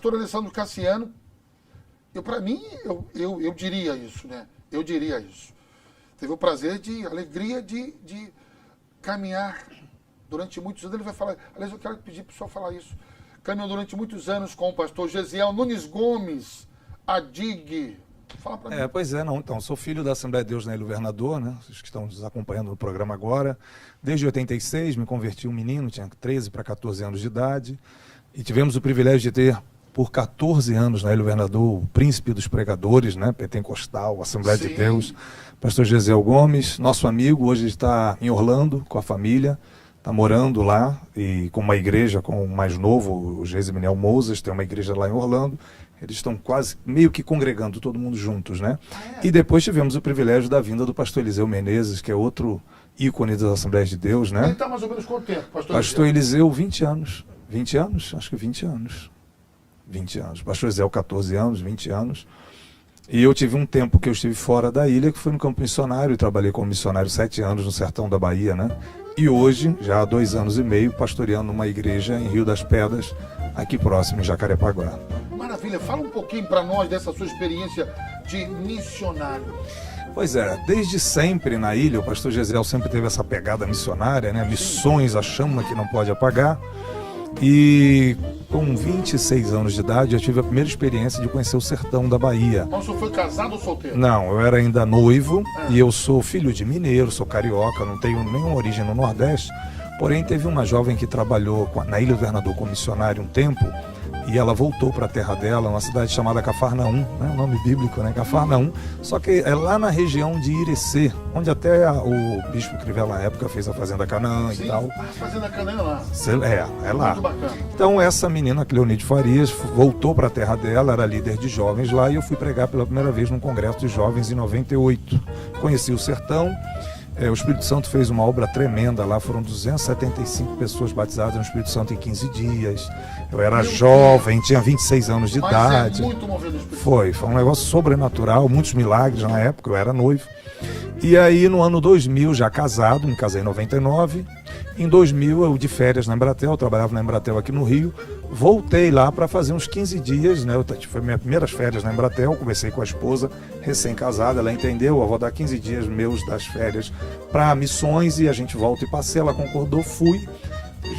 pastor Alessandro Cassiano, para mim, eu diria isso, né? Eu diria isso. Teve o prazer a alegria de caminhar durante muitos anos. Ele vai falar, aliás, eu quero pedir para o senhor falar isso. Caminhou durante muitos anos com o pastor Gesiel Nunes Gomes, a DIG. Fala para mim. Pois é, não. Então, sou filho da Assembleia de Deus na Ilha Governador, né? Os que estão nos acompanhando no programa agora. Desde 86, me converti um menino, tinha 13 para 14 anos de idade. E tivemos o privilégio de ter, por 14 anos na Ilha Governador, o príncipe dos pregadores, né? Pentecostal, Assembleia de Deus, pastor Gesiel Gomes, nosso amigo, hoje está em Orlando com a família. Está morando lá e com uma igreja com o mais novo, o Geisimiel Moses, tem uma igreja lá em Orlando. Eles estão quase, meio que congregando, todo mundo juntos, né? E depois tivemos o privilégio da vinda do pastor Eliseu Menezes, que é outro ícone das Assembleias de Deus, né? Ele está mais ou menos quanto tempo, pastor Eliseu, 20 anos. 20 anos? Acho que 20 anos. 20 anos. Pastor Eliseu, 14 anos, 20 anos. E eu tive um tempo que eu estive fora da ilha, que foi no campo missionário, e trabalhei como missionário 7 anos no sertão da Bahia, né? E hoje, já há 2 anos e meio, pastoreando uma igreja em Rio das Pedras, aqui próximo, em Jacarepaguá. Maravilha, fala um pouquinho para nós dessa sua experiência de missionário. Pois é, desde sempre na ilha, o pastor Gesiel sempre teve essa pegada missionária, né? Missões, a chama que não pode apagar. E com 26 anos de idade, eu tive a primeira experiência de conhecer o sertão da Bahia. Então, o senhor foi casado ou solteiro? Não, eu era ainda noivo e eu sou filho de mineiro, sou carioca, não tenho nenhuma origem no Nordeste. Porém, teve uma jovem que trabalhou na Ilha Governador como missionária um tempo e ela voltou para a terra dela, uma cidade chamada Cafarnaum, né? O nome bíblico, né? Cafarnaum. Só que é lá na região de Irecê, onde até o bispo Crivella na época fez a Fazenda Canaã e tal. A Fazenda Canaã lá. É lá. Muito bacana. Então essa menina, Cleonide Farias, voltou para a terra dela, era líder de jovens lá e eu fui pregar pela primeira vez num congresso de jovens em 98. Conheci o sertão. O Espírito Santo fez uma obra tremenda lá, foram 275 pessoas batizadas no Espírito Santo em 15 dias. Eu era jovem, tinha 26 anos de idade. Muito movido Espírito. Foi um negócio sobrenatural, muitos milagres na época, eu era noivo. E aí no ano 2000, já casado, me casei em 99, em 2000 eu de férias na Embratel, eu trabalhava na Embratel aqui no Rio, voltei lá para fazer uns 15 dias, né? Foi minhas primeiras férias na Embratel, conversei com a esposa, recém-casada, ela entendeu, eu vou dar 15 dias meus das férias para missões e a gente volta e passei, ela concordou, fui.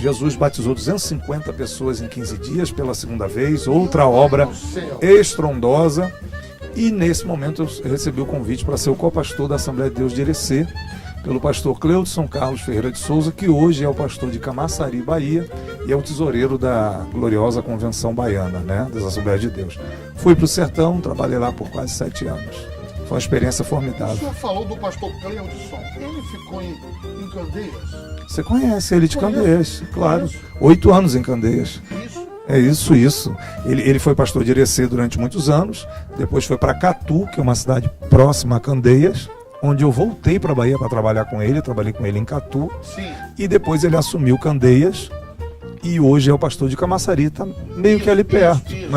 Jesus batizou 250 pessoas em 15 dias pela segunda vez, outra obra estrondosa. E nesse momento eu recebi o convite para ser o co-pastor da Assembleia de Deus de Irecê, pelo pastor Cleudson Carlos Ferreira de Souza, que hoje é o pastor de Camaçari, Bahia, e é o tesoureiro da gloriosa Convenção Baiana, né, das Assembleias de Deus. Fui para o sertão, trabalhei lá por quase 7 anos. Foi uma experiência formidável. O senhor falou do pastor Cleudson, ele ficou em Candeias? Você conhece ele de Candeias, claro. 8 anos em Candeias. Isso? É isso. Ele foi pastor de Irecê durante muitos anos, depois foi para Catu, que é uma cidade próxima a Candeias, onde eu voltei para a Bahia para trabalhar com ele, trabalhei com ele em Catu. Sim. E depois ele assumiu Candeias e hoje é o pastor de Camaçari, tá meio que ali perto. Isso.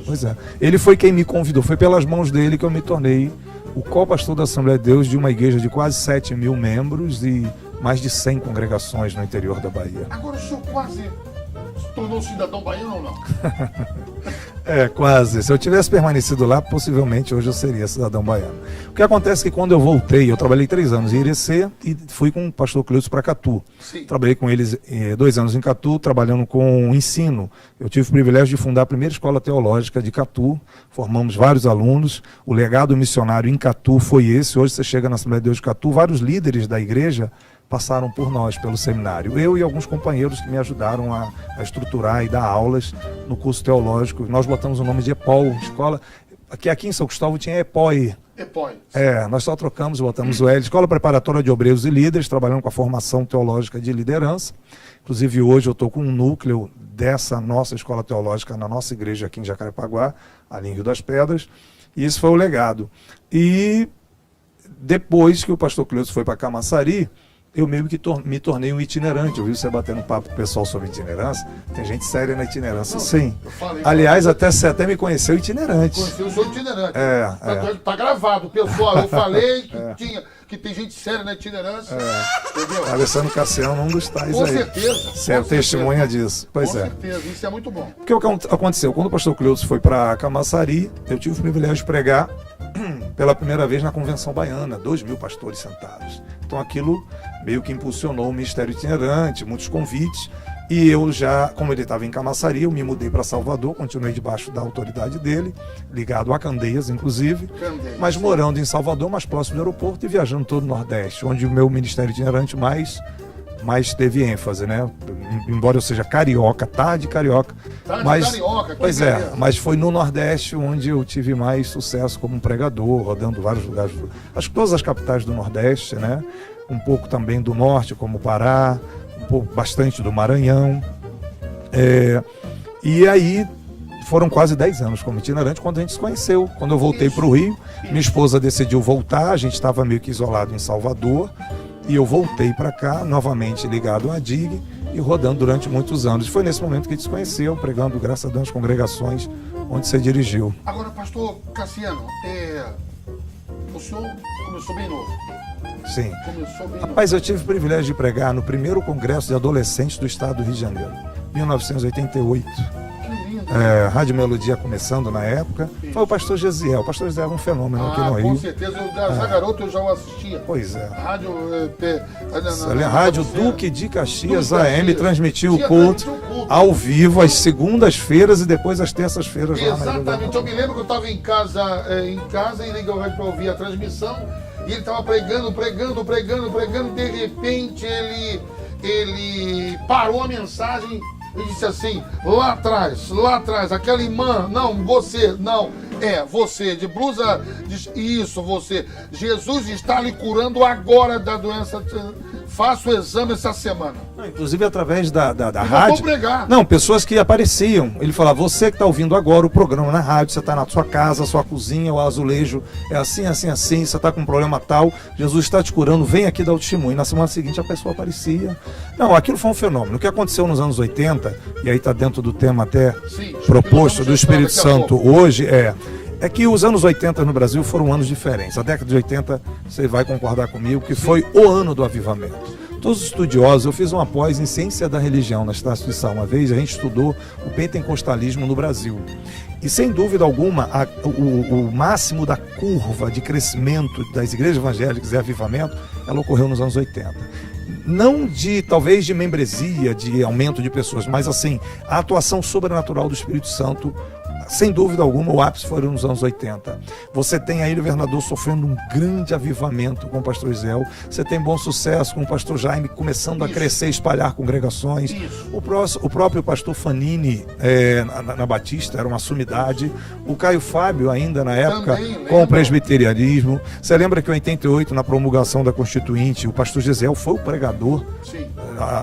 Pois é. Ele foi quem me convidou, foi pelas mãos dele que eu me tornei o co-pastor da Assembleia de Deus de uma igreja de quase 7 mil membros e mais de 100 congregações no interior da Bahia. Agora o senhor quase se tornou cidadão baiano ou não? Quase. Se eu tivesse permanecido lá, possivelmente hoje eu seria cidadão baiano. O que acontece é que quando eu voltei, eu trabalhei 3 anos em Irecê e fui com o pastor Cleudson para Catu. Sim. Trabalhei com eles 2 anos em Catu, trabalhando com ensino. Eu tive o privilégio de fundar a primeira escola teológica de Catu, formamos vários alunos. O legado missionário em Catu foi esse. Hoje você chega na Assembleia de Deus de Catu, vários líderes da igreja passaram por nós, pelo seminário. Eu e alguns companheiros que me ajudaram a estruturar e dar aulas no curso teológico. Nós botamos o nome de EPOL, escola, aqui em São Cristóvão tinha EPOI. EPOI. Nós só trocamos, botamos o L, Escola Preparatória de Obreiros e Líderes, trabalhando com a formação teológica de liderança. Inclusive hoje eu estou com um núcleo dessa nossa escola teológica na nossa igreja aqui em Jacarepaguá, ali em Rio das Pedras, e esse foi o legado. E depois que o pastor Cleudson foi para Camaçari, eu meio que me tornei um itinerante. Eu vi você batendo papo com o pessoal sobre itinerância. Tem gente séria na itinerância, sim. Aliás, você até me conheceu itinerante. Eu sou itinerante. É. Tá gravado, pessoal. Eu falei que tem gente séria na itinerância. Entendeu? Alessandro Cassiano, um dos tais com aí. Certeza. Você é testemunha disso. Pois com é. certeza, isso é muito bom. Porque o que aconteceu? Quando o pastor Cleuso foi para Camaçari, eu tive o privilégio de pregar pela primeira vez na Convenção Baiana, 2.000 pastores sentados. Então aquilo meio que impulsionou o ministério itinerante, muitos convites, e eu já, como ele estava em Camaçari, eu me mudei para Salvador, continuei debaixo da autoridade dele, ligado a Candeias, inclusive, mas morando em Salvador, mais próximo do aeroporto e viajando todo o Nordeste, onde o meu ministério itinerante mais teve ênfase, né? Embora eu seja carioca, carioca. Carioca, pois é, mas foi no Nordeste onde eu tive mais sucesso como pregador, rodando vários lugares, acho que todas as capitais do Nordeste, né? Um pouco também do Norte, como Pará, bastante do Maranhão. E aí foram quase 10 anos como itinerante quando a gente se conheceu. Quando eu voltei para o Rio, minha esposa decidiu voltar, a gente estava meio que isolado em Salvador. E eu voltei para cá, novamente ligado à DIG e rodando durante muitos anos. Foi nesse momento que a gente se conheceu, pregando, graças a Deus, nas congregações onde você dirigiu. Agora, pastor Cassiano, o senhor começou bem novo. Sim. Começou bem Rapaz, eu tive o privilégio de pregar no primeiro congresso de adolescentes do estado do Rio de Janeiro, 1988. Rádio Melodia começando na época. Foi o pastor Gesiel. O pastor Gesiel era um fenômeno aqui no Rio. Com certeza, eu garoto eu já o assistia. Pois é. Rádio Duque de Caxias AM transmitiu o culto ao vivo às segundas-feiras e depois às terças-feiras. Exatamente, eu me lembro que eu estava em casa e liguei o rádio para ouvir a transmissão e ele estava pregando, de repente ele parou a mensagem. Ele disse assim, lá atrás, aquela irmã, você, de blusa, isso, você, Jesus está lhe curando agora da doença, faça o exame essa semana. Inclusive através da rádio. Pregar. Não, pessoas que apareciam. Ele falava, você que está ouvindo agora o programa na rádio, você está na sua casa, sua cozinha, o azulejo é assim, você está com um problema tal, Jesus está te curando, vem aqui dar o testemunho. E na semana seguinte a pessoa aparecia. Não, aquilo foi um fenômeno. O que aconteceu nos anos 80, e aí está dentro do tema até proposto do Espírito Santo hoje, é que os anos 80 no Brasil foram anos diferentes. A década de 80, você vai concordar comigo, que foi o ano do avivamento. Todos os estudiosos, eu fiz uma pós em ciência da religião na Estácio de Sá uma vez, a gente estudou o pentecostalismo no Brasil. E sem dúvida alguma, o máximo da curva de crescimento das igrejas evangélicas e avivamento, ela ocorreu nos anos 80. Não talvez de membresia, de aumento de pessoas, mas assim, a atuação sobrenatural do Espírito Santo, sem dúvida alguma, o ápice foi nos anos 80. Você tem a Ilha Governador sofrendo um grande avivamento com o pastor Isel. Você tem Bom Sucesso com o pastor Jaime começando a crescer e espalhar congregações. O próprio pastor Fanini na Batista era uma sumidade. O Caio Fábio ainda na época com o presbiterianismo. Você lembra que em 88, na promulgação da Constituinte, o pastor Gesiel foi o pregador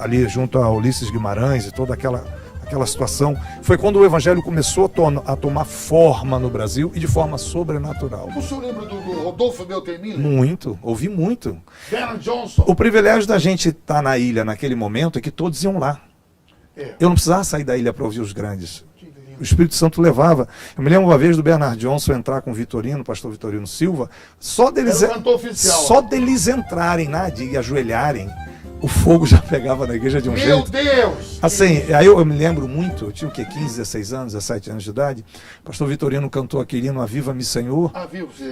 ali junto a Ulisses Guimarães e toda aquela situação, foi quando o evangelho começou a tomar forma no Brasil e de forma sobrenatural. O senhor lembra do Rodolfo Beltermine? Muito, ouvi muito. Bernard Johnson. O privilégio da gente estar na ilha naquele momento é que todos iam lá. Eu não precisava sair da ilha para ouvir os grandes. O Espírito Santo levava. Eu me lembro uma vez do Bernard Johnson entrar com o Vitorino, o pastor Vitorino Silva, só deles entrarem na e ajoelharem, o fogo já pegava na igreja de um jeito. Meu Deus! Assim, aí eu me lembro muito, eu tinha o quê? 15, 16 anos, 17 anos de idade. O pastor Vitorino cantou aquele hino Aviva-me Senhor.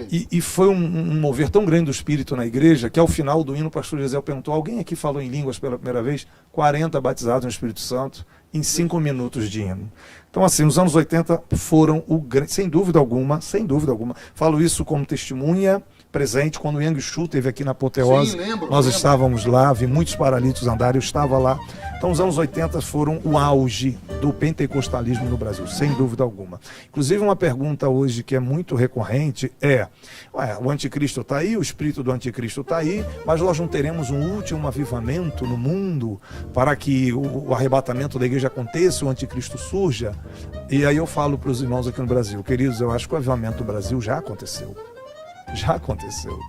E foi um mover tão grande do Espírito na igreja que ao final do hino o pastor Gisel perguntou: alguém aqui falou em línguas pela primeira vez? 40 batizados no Espírito Santo em 5 minutos de hino. Então, assim, os anos 80 foram sem dúvida alguma, falo isso como testemunha presente, quando o Yang Shu esteve aqui na Apoteose, nós estávamos lá, vi muitos paralíticos andarem, eu estava lá. Então os anos 80 foram o auge do pentecostalismo no Brasil, sem dúvida alguma. Inclusive uma pergunta hoje que é muito recorrente o anticristo está aí, o espírito do anticristo está aí, mas nós não teremos um último avivamento no mundo para que o arrebatamento da igreja aconteça, o anticristo surja? E aí eu falo para os irmãos aqui no Brasil, queridos, eu acho que o avivamento do Brasil já aconteceu. Já aconteceu.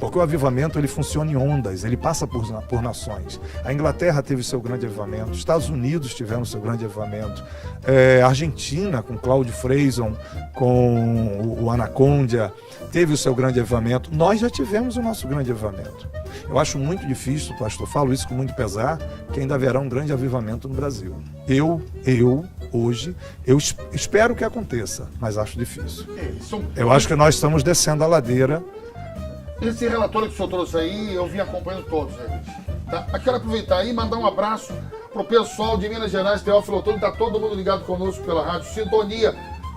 Porque o avivamento ele funciona em ondas, ele passa por nações. A Inglaterra teve seu grande avivamento, os Estados Unidos tiveram seu grande avivamento, a Argentina, com Cláudio Freyson, com o Anacondia, teve o seu grande avivamento. Nós já tivemos o nosso grande avivamento. Eu acho muito difícil, pastor, falo isso com muito pesar, que ainda haverá um grande avivamento no Brasil. Hoje, espero que aconteça, mas acho difícil. Eu acho que nós estamos descendo a ladeira. Esse relatório que o senhor trouxe aí, eu vim acompanhando todos eles. Tá? Eu quero aproveitar aí e mandar um abraço pro pessoal de Minas Gerais, Teófilo Otoni, tá todo mundo ligado conosco pela rádio Sintonia.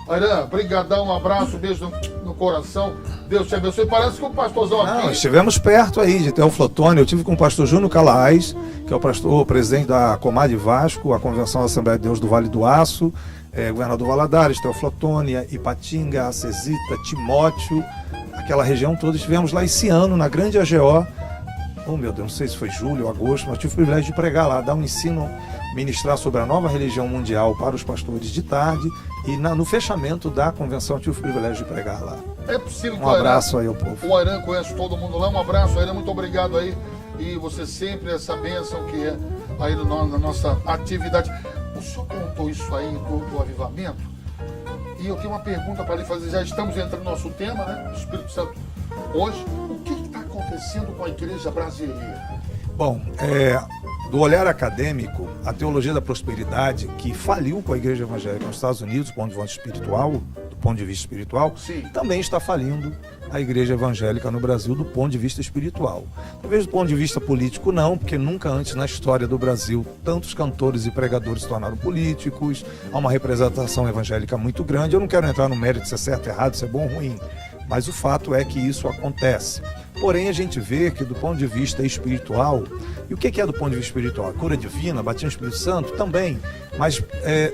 Arã, brigadão, um abraço, um beijo no coração. Deus te abençoe. Parece que o pastorzão aqui... Não, estivemos perto aí de Teófilo Otoni. Eu tive com o pastor Júnior Calaás, que é o presidente da Comad Vasco, a Convenção da Assembleia de Deus do Vale do Aço, governador Valadares, Teófilo Otoni, Ipatinga, Acesita, Timóteo, aquela região toda. Estivemos lá esse ano, na Grande AGO. Oh, meu Deus, não sei se foi julho ou agosto, mas tive o privilégio de pregar lá, dar um ensino, ministrar sobre a nova religião mundial para os pastores de tarde, e no fechamento da convenção tive o privilégio de pregar lá. É possível que um abraço aí ao povo. O Arã conhece todo mundo lá, um abraço, Arã, muito obrigado aí, e você sempre essa bênção que é aí na nossa atividade. O senhor contou isso aí do avivamento, e eu tenho uma pergunta para lhe fazer, já estamos entrando no nosso tema, né, o Espírito Santo, hoje, o que está acontecendo com a igreja brasileira? Bom, do olhar acadêmico, a teologia da prosperidade, que faliu com a igreja evangélica nos Estados Unidos, do ponto de vista espiritual, sim, também está falindo a igreja evangélica no Brasil do ponto de vista espiritual. Talvez do ponto de vista político não, porque nunca antes na história do Brasil tantos cantores e pregadores se tornaram políticos, há uma representação evangélica muito grande. Eu não quero entrar no mérito se é certo, errado, se é bom ou ruim, mas o fato é que isso acontece. Porém, a gente vê que do ponto de vista espiritual, e o que é do ponto de vista espiritual? A cura divina, batismo do Espírito Santo, também, mas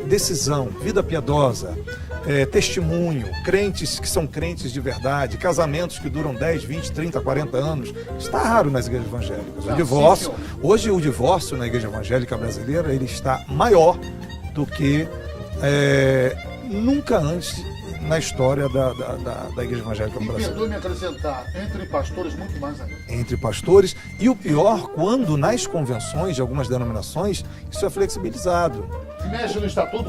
decisão, vida piedosa, testemunho, crentes que são crentes de verdade, casamentos que duram 10, 20, 30, 40 anos, está raro nas igrejas evangélicas. O divórcio, hoje o divórcio na igreja evangélica brasileira, ele está maior do que nunca antes na história da igreja evangélica no Brasil. E perdoe-me acrescentar, entre pastores muito mais ainda. Entre pastores, e o pior, quando nas convenções de algumas denominações, isso é flexibilizado. Mexe no estatuto?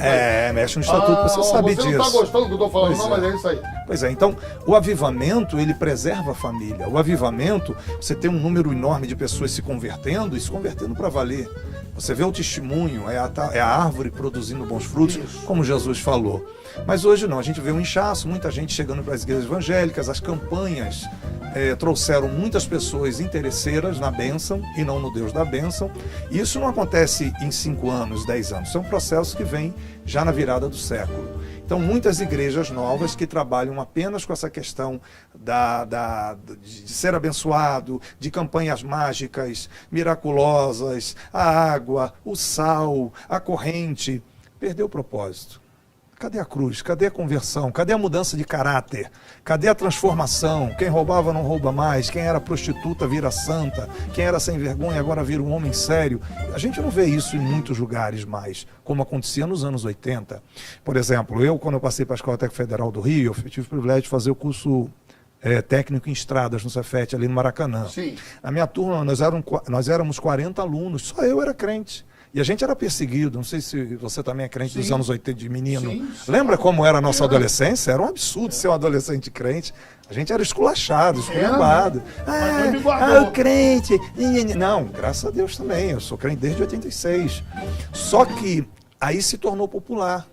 Mexe no estatuto, você sabe disso. Você não está gostando do que eu estou falando, Pois não, mas é isso aí. Pois é, então, o avivamento, ele preserva a família. O avivamento, você tem um número enorme de pessoas se convertendo e se convertendo para valer. Você vê o testemunho, é a árvore produzindo bons frutos, isso, como Jesus falou. Mas hoje não, a gente vê um inchaço, muita gente chegando para as igrejas evangélicas, as campanhas trouxeram muitas pessoas interesseiras na bênção e não no Deus da bênção. E isso não acontece em 5 anos, 10 anos, isso é um processo que vem já na virada do século. Então, muitas igrejas novas que trabalham apenas com essa questão de ser abençoado, de campanhas mágicas, miraculosas, a água, o sal, a corrente, perdeu o propósito. Cadê a cruz? Cadê a conversão? Cadê a mudança de caráter? Cadê a transformação? Quem roubava não rouba mais, quem era prostituta vira santa, quem era sem vergonha agora vira um homem sério. A gente não vê isso em muitos lugares mais, como acontecia nos anos 80. Por exemplo, quando eu passei para a Escola Técnica Federal do Rio, eu tive o privilégio de fazer o curso técnico em estradas no Cefet, ali no Maracanã. Sim. Na minha turma, nós éramos 40 alunos, só eu era crente. E a gente era perseguido, não sei se você também é crente, sim, dos anos 80 de menino. Sim, lembra como era a nossa adolescência? Era um absurdo ser um adolescente crente. A gente era esculachado, esculhambado. O crente. Não, graças a Deus também. Eu sou crente desde 86. Só que aí se tornou popular.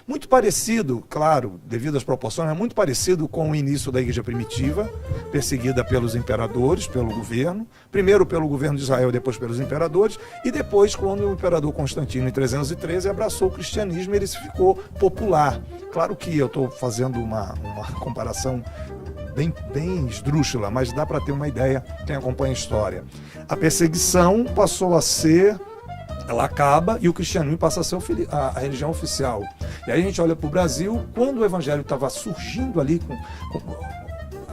Muito parecido, claro, devido às proporções, mas muito parecido com o início da igreja primitiva, perseguida pelos imperadores, pelo governo, primeiro pelo governo de Israel, depois pelos imperadores, e depois quando o imperador Constantino, em 313, abraçou o cristianismo, ele se ficou popular. Claro que eu estou fazendo uma comparação bem esdrúxula, mas dá para ter uma ideia quem acompanha a história. A perseguição passou a ser... ela acaba e o cristianismo passa a ser a religião oficial. E aí a gente olha para o Brasil, quando o evangelho estava surgindo ali,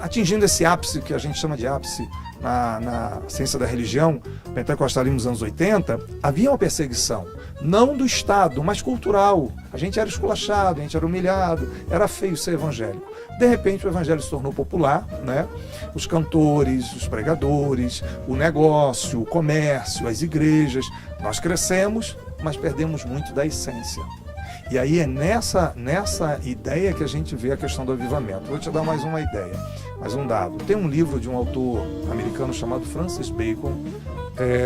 atingindo esse ápice, que a gente chama de ápice na ciência da religião, pentecostalismo nos anos 80, havia uma perseguição, não do Estado, mas cultural. A gente era esculachado, a gente era humilhado, era feio ser evangélico. De repente o evangelho se tornou popular, né? Os cantores, os pregadores, o negócio, o comércio, as igrejas. Nós crescemos, mas perdemos muito da essência. E aí é nessa ideia que a gente vê a questão do avivamento. Vou te dar mais uma ideia, mais um dado. Tem um livro de um autor americano chamado Francis Bacon,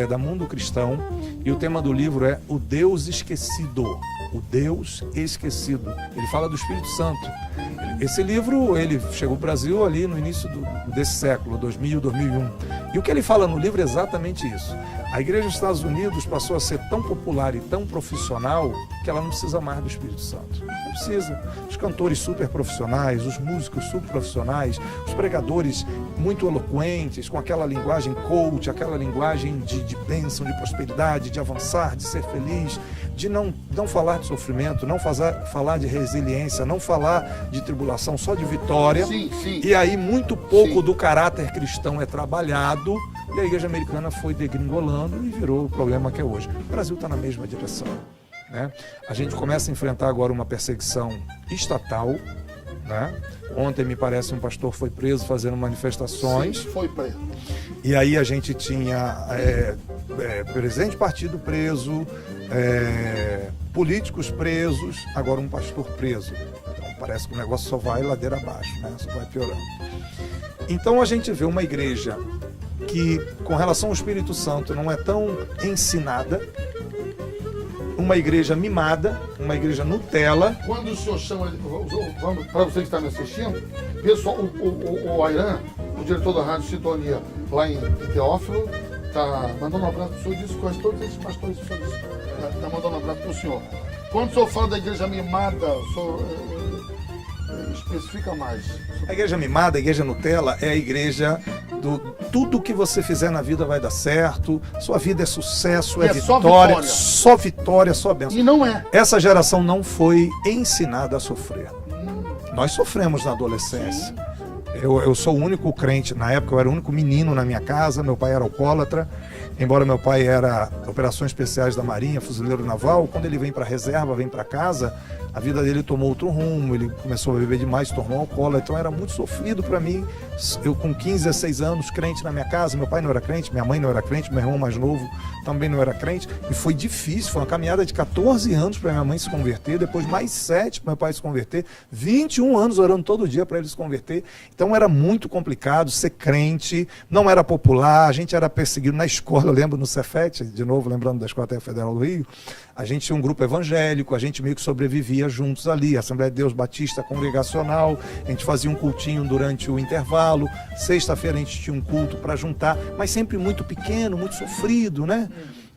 da Mundo Cristão, e o tema do livro é O Deus Esquecido. O Deus Esquecido. Ele fala do Espírito Santo. Esse livro, ele chegou ao Brasil ali no início desse século, 2000, 2001. E o que ele fala no livro é exatamente isso. A igreja dos Estados Unidos passou a ser tão popular e tão profissional que ela não precisa mais do Espírito Santo. Não precisa. Os cantores super profissionais, os músicos super profissionais, os pregadores muito eloquentes, com aquela linguagem coach, aquela linguagem de bênção, de prosperidade, de avançar, de ser feliz, de não falar de sofrimento, não falar de resiliência, não falar de tribulação, só de vitória. Sim, sim. E aí muito pouco Sim. do caráter cristão é trabalhado, e a igreja americana foi degringolando e virou o problema que é hoje. O Brasil está na mesma direção, né? A gente começa a enfrentar agora uma perseguição estatal, né? Ontem, me parece, um pastor foi preso fazendo manifestações. Sim, foi preso. E aí a gente tinha presidente de partido preso, políticos presos, agora um pastor preso. Então parece que o negócio só vai ladeira abaixo, né? Só vai piorando. Então a gente vê uma igreja que, com relação ao Espírito Santo, não é tão ensinada, uma igreja mimada, uma igreja Nutella. Quando o senhor chama, para você que está me assistindo, pessoal, o Airan, o diretor da Rádio Sintonia, lá em Teófilo, está mandando um abraço para o senhor, disse quase todos esses pastores, o senhor disse, está mandando um abraço para o senhor. Quando o senhor fala da igreja mimada, o senhor especifica mais. A igreja mimada, a igreja Nutella, é a igreja do tudo que você fizer na vida vai dar certo, sua vida é sucesso, é vitória, só vitória, só bênção. E não é. Essa geração não foi ensinada a sofrer. Nós sofremos na adolescência. Eu sou o único crente, na época eu era o único menino na minha casa, meu pai era alcoólatra, embora meu pai era operações especiais da Marinha, fuzileiro naval. Quando ele vem para a reserva, vem para casa, a vida dele tomou outro rumo, ele começou a beber demais, se tornou alcoólatra, então era muito sofrido para mim. Eu com 15, 16 anos, crente na minha casa, meu pai não era crente, minha mãe não era crente, meu irmão mais novo também não era crente, e foi difícil, foi uma caminhada de 14 anos para minha mãe se converter, depois mais 7 para meu pai se converter, 21 anos orando todo dia para ele se converter. Então era muito complicado ser crente, não era popular, a gente era perseguido na escola. Eu lembro no Cefet, de novo lembrando da Escola Federal do Rio, a gente tinha um grupo evangélico, a gente meio que sobrevivia juntos ali, Assembleia de Deus Batista Congregacional, a gente fazia um cultinho durante o intervalo, sexta-feira a gente tinha um culto para juntar, mas sempre muito pequeno, muito sofrido, né?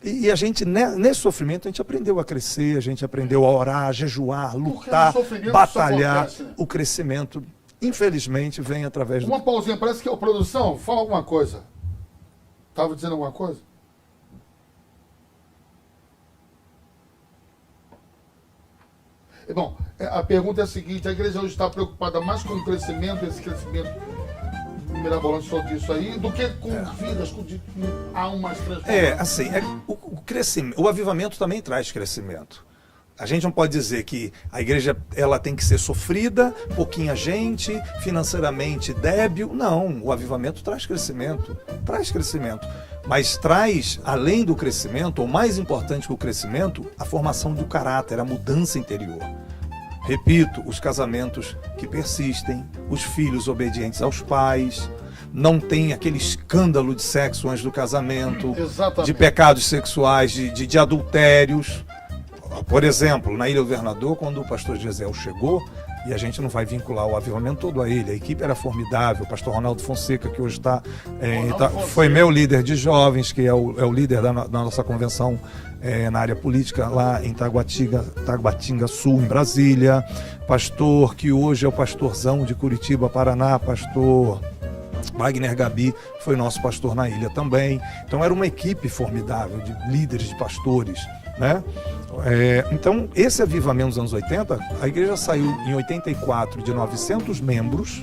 E a gente, nesse sofrimento, a gente aprendeu a crescer, a gente aprendeu a orar, a jejuar, lutar, batalhar. Acontece, né? O crescimento, infelizmente, vem através Uma pausinha, parece que é a produção. Fala alguma coisa. Estava dizendo alguma coisa? Bom, a pergunta é a seguinte: a igreja hoje está preocupada mais com o crescimento, esse crescimento mirabolante só disso aí, do que com vidas, com almas transformadas. O avivamento também traz crescimento. A gente não pode dizer que a igreja ela tem que ser sofrida, pouquinha gente, financeiramente débil. Não, o avivamento traz crescimento, mas traz, além do crescimento, ou mais importante que o crescimento, a formação do caráter, a mudança interior. Repito, os casamentos que persistem, os filhos obedientes aos pais, não tem aquele escândalo de sexo antes do casamento, Exatamente. De pecados sexuais, de adultérios. Por exemplo, na Ilha Governador, quando o pastor Gesiel chegou, e a gente não vai vincular o avivamento todo a ele, a equipe era formidável, o pastor Ronaldo Fonseca, que hoje foi meu líder de jovens, que é o líder da nossa convenção na área política lá em Taguatinga Sul, em Brasília, pastor que hoje é o pastorzão de Curitiba, Paraná, pastor Wagner Gabi, foi nosso pastor na ilha também. Então era uma equipe formidável de líderes, de pastores, né? Então, esse avivamento dos anos 80, a igreja saiu em 84 de 900 membros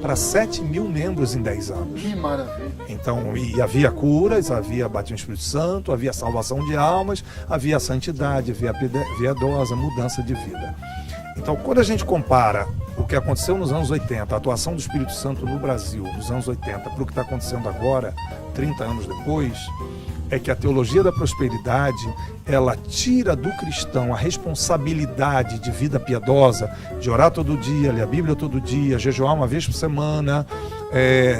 para 7 mil membros em 10 anos. Que maravilha. Então, e havia curas, havia batismo no Espírito Santo, havia salvação de almas, havia santidade, havia piedosa, mudança de vida. Então, quando a gente compara o que aconteceu nos anos 80, a atuação do Espírito Santo no Brasil nos anos 80, para o que está acontecendo agora, 30 anos depois, é que a teologia da prosperidade, ela tira do cristão a responsabilidade de vida piedosa, de orar todo dia, ler a Bíblia todo dia, jejuar uma vez por semana,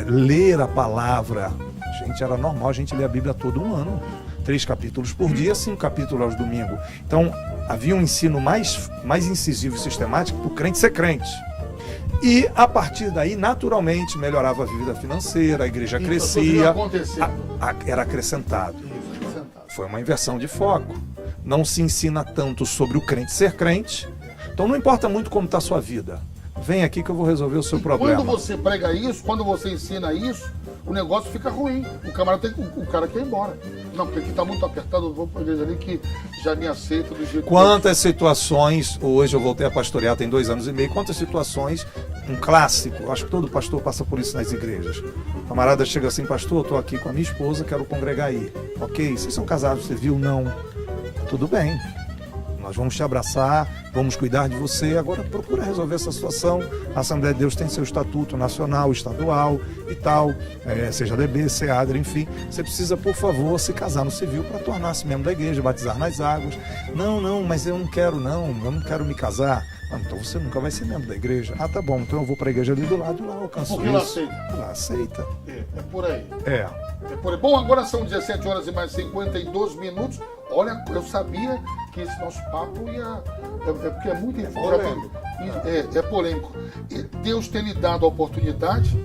ler a palavra. Gente, era normal a gente ler a Bíblia todo um ano. 3 capítulos por dia, 5 capítulos aos domingos. Então, havia um ensino mais incisivo e sistemático para o crente ser crente. E, a partir daí, naturalmente, melhorava a vida financeira, a igreja crescia, era acrescentado. Foi uma inversão de foco. Não se ensina tanto sobre o crente ser crente. Então, não importa muito como está a sua vida. Vem aqui que eu vou resolver o seu problema. Quando você prega isso, quando você ensina isso, o negócio fica ruim. O cara quer ir embora. Não, porque aqui está muito apertado, eu vou para a igreja ali que já me aceita do jeito Quantas situações, hoje eu voltei a pastorear, tem 2 anos e meio, quantas situações, um clássico, acho que todo pastor passa por isso nas igrejas. O camarada chega assim, pastor, eu estou aqui com a minha esposa, quero congregar aí. Ok, vocês são casados, você viu? Não. Tudo bem. Nós vamos te abraçar, vamos cuidar de você. Agora procura resolver essa situação. A Assembleia de Deus tem seu estatuto nacional, estadual e tal, seja DB, SEADRA, enfim. Você precisa, por favor, se casar no civil para tornar-se membro da igreja, batizar nas águas. Não, mas eu não quero me casar. Então você nunca vai ser membro da igreja. Ah, tá bom, então eu vou para a igreja ali do lado e lá eu alcanço porque isso. Lá aceita. É por aí. É por aí. Bom, agora são 17 horas e mais 52 minutos. Olha, eu sabia que esse nosso papo ia... porque é muito informativo. É polêmico. E Deus tem lhe dado a oportunidade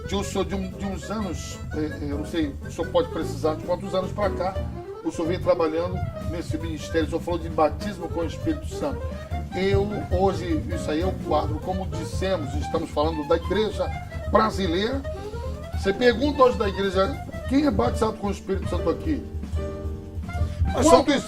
de o senhor, de uns anos, eu não sei, o senhor pode precisar de quantos anos para cá, o senhor vem trabalhando nesse ministério. O senhor falou de batismo com o Espírito Santo. Hoje, isso aí é o quadro, como dissemos, estamos falando da igreja brasileira. Você pergunta hoje da igreja, quem é batizado com o Espírito Santo aqui?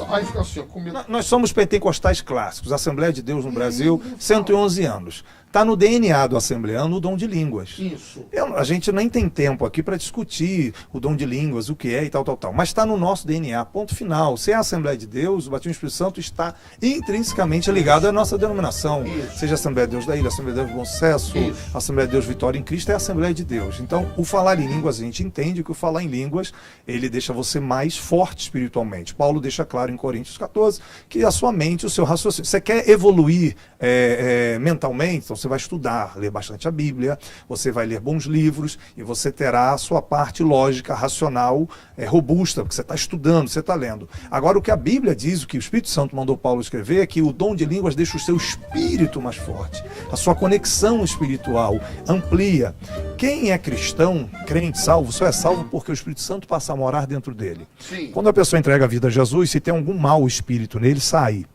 Aí fica assim, comigo. Nós somos pentecostais clássicos, Assembleia de Deus no Brasil, 111 anos. Está no DNA do assembleano o dom de línguas. Isso. A gente nem tem tempo aqui para discutir o dom de línguas, o que é e tal. Mas está no nosso DNA, ponto final. Se é a Assembleia de Deus, o batismo do Espírito Santo está intrinsecamente ligado à nossa denominação. Isso. Seja a Assembleia de Deus da Ilha, a Assembleia de Deus do Bom Sucesso, a Assembleia de Deus Vitória em Cristo é a Assembleia de Deus. Então, o falar em línguas, a gente entende que o falar em línguas, ele deixa você mais forte espiritualmente. Paulo deixa claro em Coríntios 14 que a sua mente, o seu raciocínio. Você quer evoluir mentalmente, então você vai estudar, ler bastante a Bíblia, você vai ler bons livros e você terá a sua parte lógica, racional, robusta, porque você está estudando, você está lendo. Agora, o que a Bíblia diz, o que o Espírito Santo mandou Paulo escrever, é que o dom de línguas deixa o seu espírito mais forte, a sua conexão espiritual amplia. Quem é cristão, crente, salvo, só é salvo porque o Espírito Santo passa a morar dentro dele. Sim. Quando a pessoa entrega a vida a Jesus, se tem algum mau espírito nele, sai.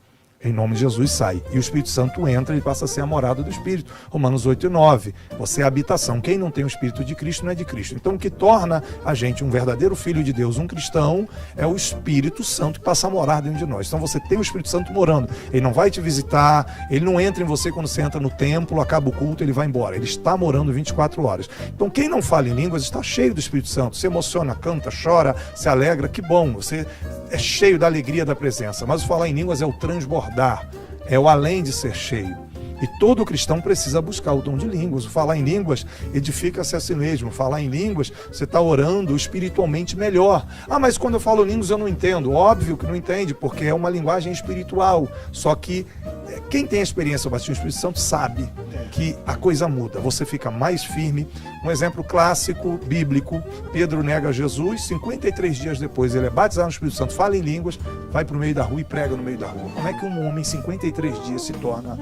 Em nome de Jesus sai. E o Espírito Santo entra e passa a ser a morada do Espírito. Romanos 8 e 9. Você é a habitação. Quem não tem o Espírito de Cristo não é de Cristo. Então o que torna a gente um verdadeiro filho de Deus, um cristão, é o Espírito Santo que passa a morar dentro de nós. Então você tem o Espírito Santo morando. Ele não vai te visitar, ele não entra em você quando você entra no templo, acaba o culto, ele vai embora. Ele está morando 24 horas. Então quem não fala em línguas está cheio do Espírito Santo. Se emociona, canta, chora, se alegra, que bom. Você é cheio da alegria da presença. Mas o falar em línguas é o transbordar. É o além de ser cheio. E todo cristão precisa buscar o dom de línguas. O falar em línguas edifica-se a si mesmo. Falar em línguas, você está orando espiritualmente melhor. Ah, mas quando eu falo línguas eu não entendo. Óbvio que não entende, porque é uma linguagem espiritual. Só que quem tem a experiência do batismo do Espírito Santo sabe que a coisa muda. Você fica mais firme. Um exemplo clássico, bíblico, Pedro nega Jesus, 53 dias depois ele é batizado no Espírito Santo, fala em línguas, vai para o meio da rua e prega no meio da rua. Como é que um homem em 53 dias se torna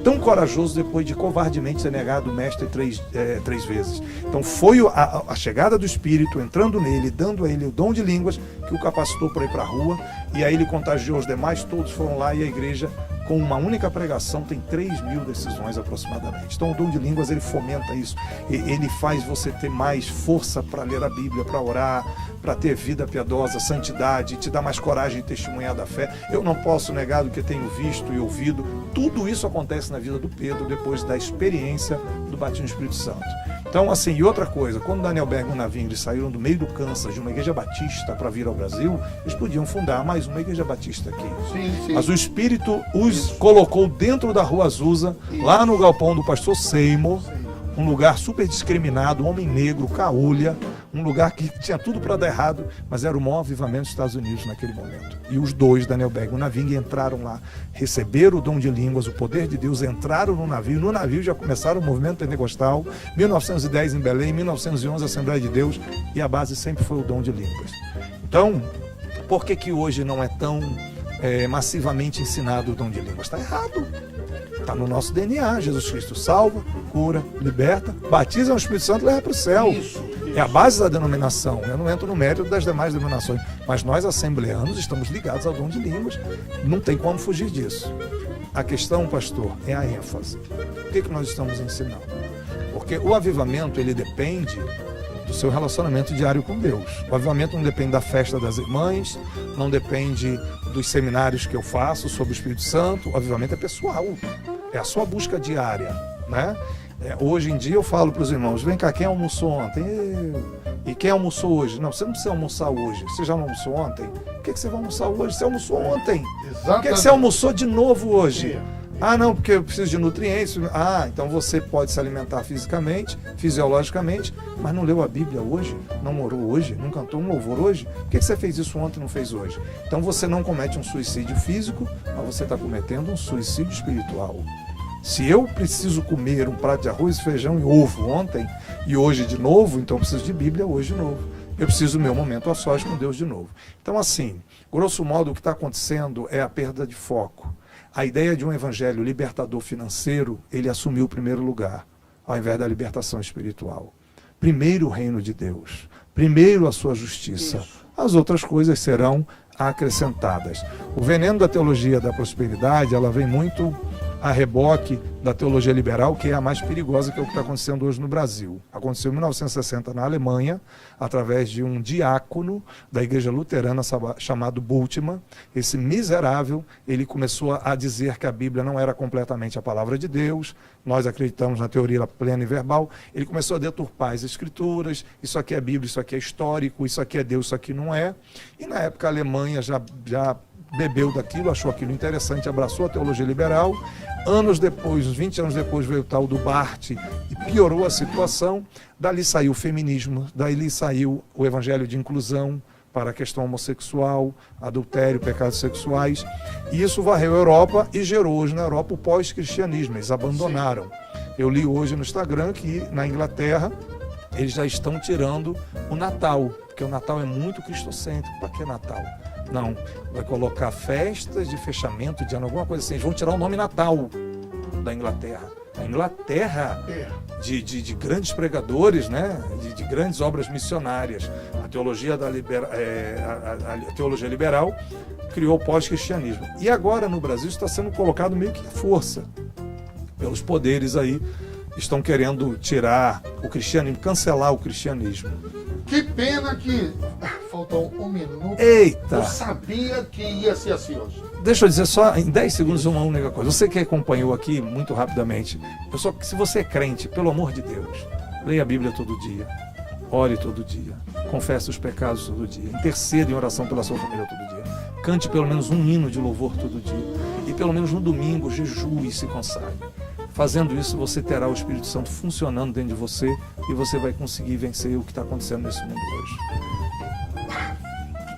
tão corajoso depois de covardemente ser negado o mestre três vezes? Então foi a chegada do Espírito entrando nele, dando a ele o dom de línguas que o capacitou para ir para a rua, e aí ele contagiou os demais, todos foram lá e a igreja com uma única pregação, tem 3.000 decisões aproximadamente. Então o dom de línguas, ele fomenta isso. Ele faz você ter mais força para ler a Bíblia, para orar, para ter vida piedosa, santidade, te dá mais coragem de testemunhar da fé. Eu não posso negar do que tenho visto e ouvido. Tudo isso acontece na vida do Pedro depois da experiência do batismo do Espírito Santo. Então, assim, e outra coisa, quando Daniel Bergman e Navinho eles saíram do meio do Kansas, de uma igreja batista para vir ao Brasil, eles podiam fundar mais uma igreja batista aqui. Sim. Mas o Espírito os colocou dentro da Rua Azusa, lá no galpão do pastor Seymour, um lugar super discriminado, homem negro, caolha, um lugar que tinha tudo para dar errado, mas era o maior avivamento dos Estados Unidos naquele momento. E os dois, Daniel Bergman e Navinho, entraram lá, receberam o dom de línguas, o poder de Deus, entraram no navio já começaram o movimento pentecostal, 1910 em Belém, 1911 Assembleia de Deus, e a base sempre foi o dom de línguas. Então, por que hoje não é tão massivamente ensinado o dom de línguas? Está errado. Está no nosso DNA. Jesus Cristo salva, cura, liberta, batiza no Espírito Santo e leva para o céu. Isso. É a base da denominação. Eu não entro no mérito das demais denominações, mas nós, assembleanos, estamos ligados ao dom de línguas. Não tem como fugir disso. A questão, pastor, é a ênfase. O que nós estamos ensinando? Porque o avivamento, ele depende do seu relacionamento diário com Deus. O avivamento não depende da festa das irmãs, não depende dos seminários que eu faço sobre o Espírito Santo. O avivamento é pessoal, é a sua busca diária, né? Hoje em dia eu falo para os irmãos, vem cá, quem almoçou ontem? E quem almoçou hoje? Não, você não precisa almoçar hoje, você já não almoçou ontem? Por que você vai almoçar hoje? Você almoçou ontem. Exatamente. Por que você almoçou de novo hoje? Ah, não, porque eu preciso de nutrientes. Ah, então você pode se alimentar fisicamente, fisiologicamente, mas não leu a Bíblia hoje, não orou hoje, não cantou um louvor hoje. Por que você fez isso ontem e não fez hoje? Então você não comete um suicídio físico, mas você está cometendo um suicídio espiritual. Se eu preciso comer um prato de arroz, feijão e ovo ontem e hoje de novo, então eu preciso de Bíblia hoje de novo. Eu preciso do meu momento a sós com Deus de novo. Então, assim, grosso modo, o que está acontecendo é a perda de foco. A ideia de um evangelho libertador financeiro, ele assumiu o primeiro lugar, ao invés da libertação espiritual. Primeiro o reino de Deus, primeiro a sua justiça. As outras coisas serão acrescentadas. O veneno da teologia da prosperidade, ela vem muito a reboque da teologia liberal, que é a mais perigosa, que é o que está acontecendo hoje no Brasil. Aconteceu em 1960 na Alemanha, através de um diácono da igreja luterana chamado Bultmann. Esse miserável, ele começou a dizer que a Bíblia não era completamente a palavra de Deus, nós acreditamos na teoria plena e verbal. Ele começou a deturpar as escrituras, isso aqui é Bíblia, isso aqui é histórico, isso aqui é Deus, isso aqui não é. E na época a Alemanha já bebeu daquilo, achou aquilo interessante, abraçou a teologia liberal. Anos depois, uns 20 anos depois, veio o tal do Barth e piorou a situação. Dali saiu o feminismo, dali saiu o evangelho de inclusão para a questão homossexual, adultério, pecados sexuais. E isso varreu a Europa e gerou hoje na Europa o pós-cristianismo. Eles abandonaram. Eu li hoje no Instagram que na Inglaterra eles já estão tirando o Natal, porque o Natal é muito cristocêntrico. Para que Natal? Não, vai colocar festas de fechamento de ano, alguma coisa assim. Eles vão tirar o nome Natal da Inglaterra. A Inglaterra, de grandes pregadores, né? de grandes obras missionárias. A teologia, a teologia liberal criou o pós-cristianismo. E agora no Brasil está sendo colocado meio que à força pelos poderes aí. Estão querendo tirar o cristianismo, cancelar o cristianismo. Que pena que faltou um minuto. Eita! Eu sabia que ia ser assim hoje. Deixa eu dizer só em 10 segundos uma única coisa. Você que acompanhou aqui muito rapidamente, se você é crente, pelo amor de Deus, leia a Bíblia todo dia, ore todo dia, confesse os pecados todo dia, interceda em oração pela sua família todo dia, cante pelo menos um hino de louvor todo dia e pelo menos no domingo jejue e se consagre. Fazendo isso, você terá o Espírito Santo funcionando dentro de você e você vai conseguir vencer o que está acontecendo nesse mundo hoje.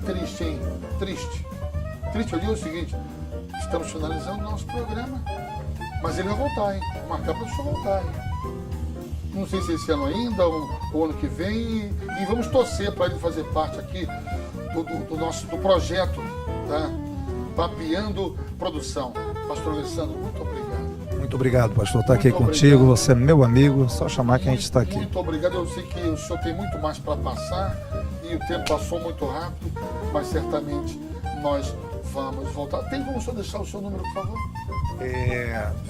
Triste, hein? Triste. Triste, eu digo o seguinte, estamos finalizando o nosso programa, mas ele vai voltar, hein? Vou marcar para o senhor voltar, hein? Não sei se esse ano ainda, ou ano que vem, e vamos torcer para ele fazer parte aqui do projeto, tá? Papeando Produção. Pastor Alessandro, muito obrigado. Muito obrigado, pastor. Estar aqui contigo, você é meu amigo, só chamar que a gente está aqui. Muito obrigado, eu sei que o senhor tem muito mais para passar e o tempo passou muito rápido, mas certamente nós Vamos voltar. Tem como só deixar o seu número, por favor?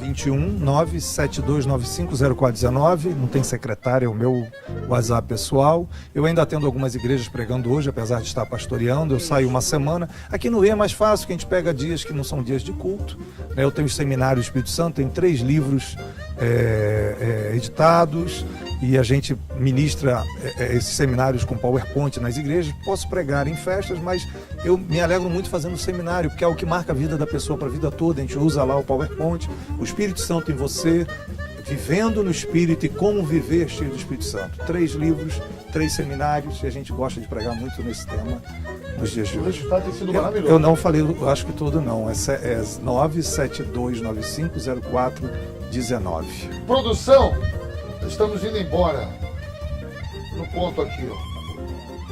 21 97295 0419, não tem secretária, é o meu WhatsApp pessoal. Eu ainda atendo algumas igrejas pregando hoje, apesar de estar pastoreando, eu saio uma semana. Aqui no Rio é mais fácil, que a gente pega dias que não são dias de culto, né? Eu tenho o Seminário Espírito Santo, tenho 3 livros editados, e a gente ministra esses seminários com PowerPoint nas igrejas. Posso pregar em festas, mas eu me alegro muito fazendo seminário, porque é o que marca a vida da pessoa para a vida toda. A gente usa lá o PowerPoint, o Espírito Santo em você, vivendo no Espírito e como viver cheio do Espírito Santo. 3 livros, 3 seminários, e a gente gosta de pregar muito nesse tema nos dias de O hoje. resultado tem sido maravilhoso. Eu não falei, acho que todo não, é 972950419. Produção, estamos indo embora. No ponto aqui, ó.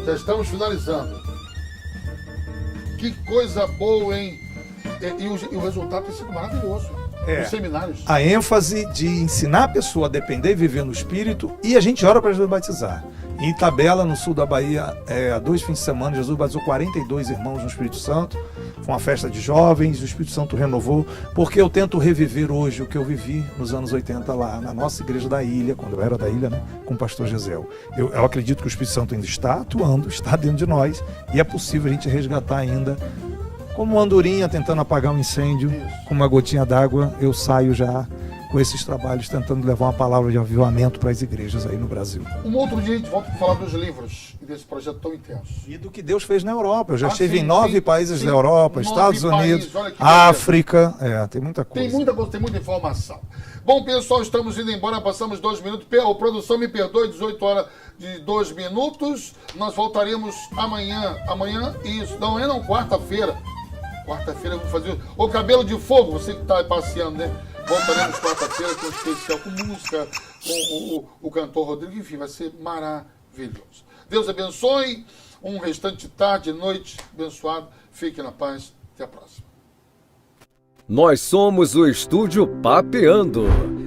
Já estamos finalizando. Que coisa boa, hein? E o resultado tem sido maravilhoso. Os seminários. A ênfase de ensinar a pessoa a depender e viver no Espírito, e a gente ora para Jesus batizar. Em Itabela, no sul da Bahia, há 2 fins de semana, Jesus batizou 42 irmãos no Espírito Santo. Foi uma festa de jovens, o Espírito Santo renovou, porque eu tento reviver hoje o que eu vivi nos anos 80 lá, na nossa igreja da ilha, quando eu era da ilha, né, com o pastor Gisel. Eu acredito que o Espírito Santo ainda está atuando, está dentro de nós, e é possível a gente resgatar ainda. Como uma andorinha tentando apagar um incêndio, com uma gotinha d'água, eu saio já com esses trabalhos, tentando levar uma palavra de avivamento para as igrejas aí no Brasil. Um outro dia a gente volta para falar dos livros e desse projeto tão intenso. E do que Deus fez na Europa. Eu já estive sim, em 9 países da Europa, 9 Estados Unidos, países, olha que África. Tem muita coisa. Tem muita coisa, tem muita informação. Bom, pessoal, estamos indo embora, passamos 2 minutos. A produção me perdoe, 18 horas de 2 minutos. Nós voltaremos amanhã. Amanhã, isso. Não, não, quarta-feira. Quarta-feira eu vou fazer o Cabelo de Fogo, você que está passeando, né? Voltaremos quarta-feira com um especial, com música, com o cantor Rodrigo, enfim, vai ser maravilhoso. Deus abençoe, um restante de tarde, noite abençoado, fique na paz, até a próxima. Nós somos o Estúdio Papeando,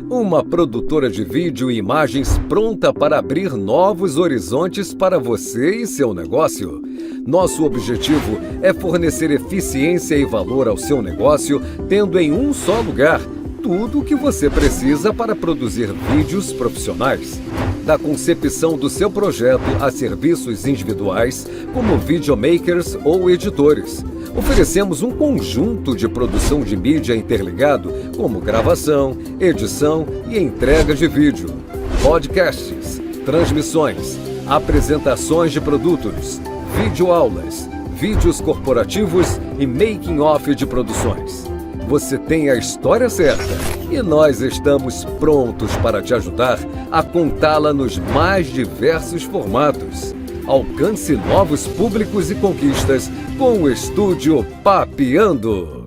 uma produtora de vídeo e imagens pronta para abrir novos horizontes para você e seu negócio. Nosso objetivo é fornecer eficiência e valor ao seu negócio, tendo em um só lugar tudo o que você precisa para produzir vídeos profissionais. Da concepção do seu projeto a serviços individuais, como videomakers ou editores. Oferecemos um conjunto de produção de mídia interligado, como gravação, edição e entrega de vídeo, podcasts, transmissões, apresentações de produtos, videoaulas, vídeos corporativos e making-off de produções. Você tem a história certa e nós estamos prontos para te ajudar a contá-la nos mais diversos formatos. Alcance novos públicos e conquistas com o Estúdio Papeando.